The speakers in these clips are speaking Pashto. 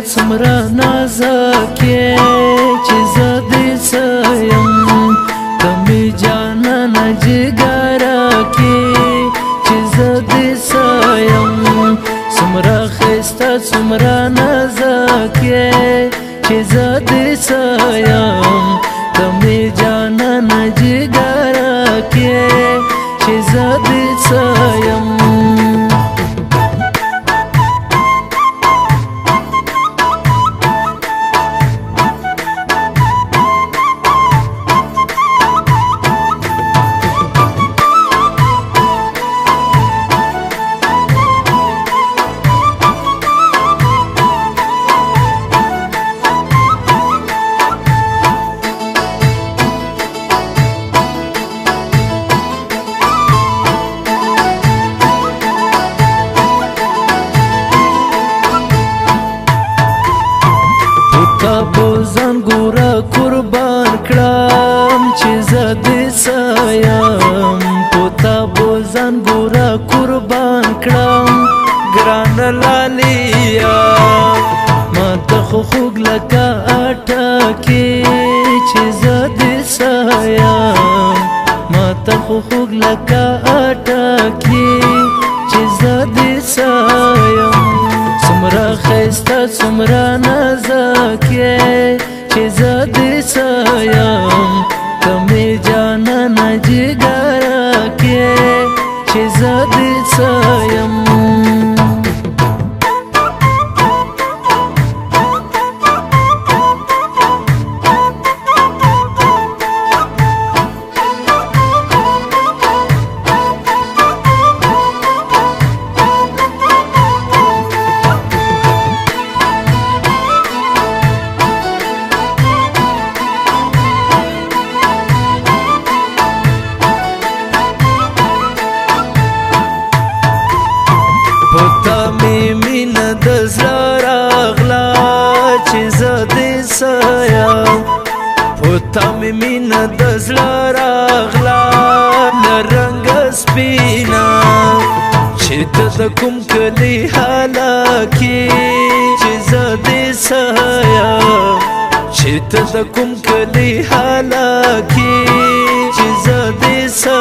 څومره نازکې چې زه دې څه یم ته مې جانانه جګرکې چې زه دې څه یم څومره ښایسته څومره نازکې چې زه دې څه یم ته مې جانانه جګرکې چې زه دې څه یم تا بوزن ګوره قربان کړم چې زه دې څه یم په تا بوزن ګوره قربان کړم ګرانه لالیا ما ته خو خوږ لکه اټکې چې زه دې څه یم ما ته خو خوږ لکه اټکې چې زه دې څه یم څومره ښایسته څومره نازکې چې زه دې څه یم ته مې جانانه جګرکې چې زه دې څه یم پتا می مینه د زړه راغله چې زه دې څه یم پتا می مینه د زړه راغله له رنګه سپینه چې ته د کوم کلي هلکې چې زه دې څه یم چې ته د کوم کلي هلکې چې زه دې څه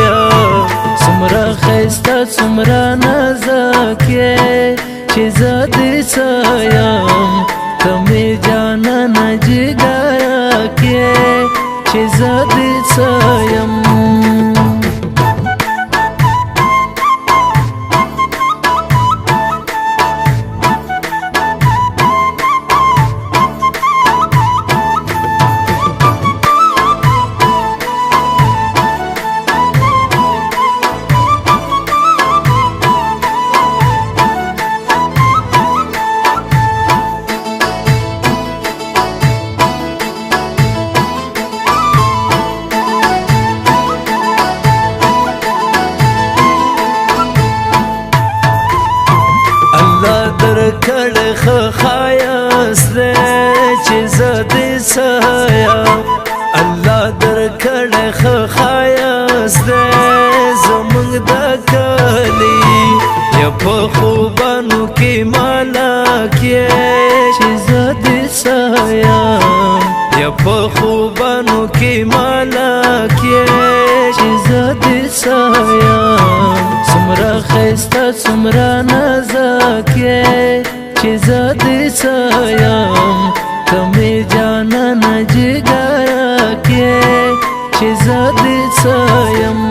یم څومره ښایسته څومره نازکې چې زه دې څه یم ته مې جانانه جګرکې چې زه دې څه یم درکړې ښه ښایست دی چې زه دې څه یم الله درکړې ښه ښایست دی زموږ د کلي یا په خوبانو کې مالک یې چې زه دې څه یم یا په خوبانو کې مالک یې چې زه دې څه یم څومره ښایسته څومره نازکې چې زه دې څه یم ته مې جانانه جګرکې چې زه دې څه یم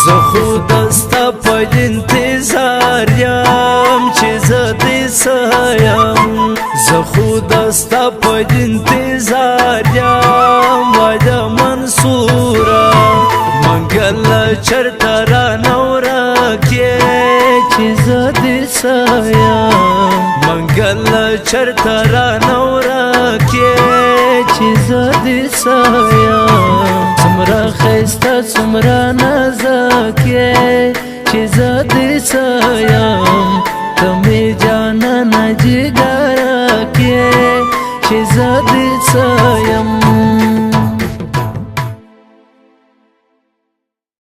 زه خو دستا په انتظار یم چې زه دې څه یم زه خو دستا په انتظار یم واده منصوره منګل چرته رانه ورکې چې زه دې څه یم منګل چرته را نورکې چې زه دې سایم څومره ښایسته څومره نازک یې چې زه دې سایم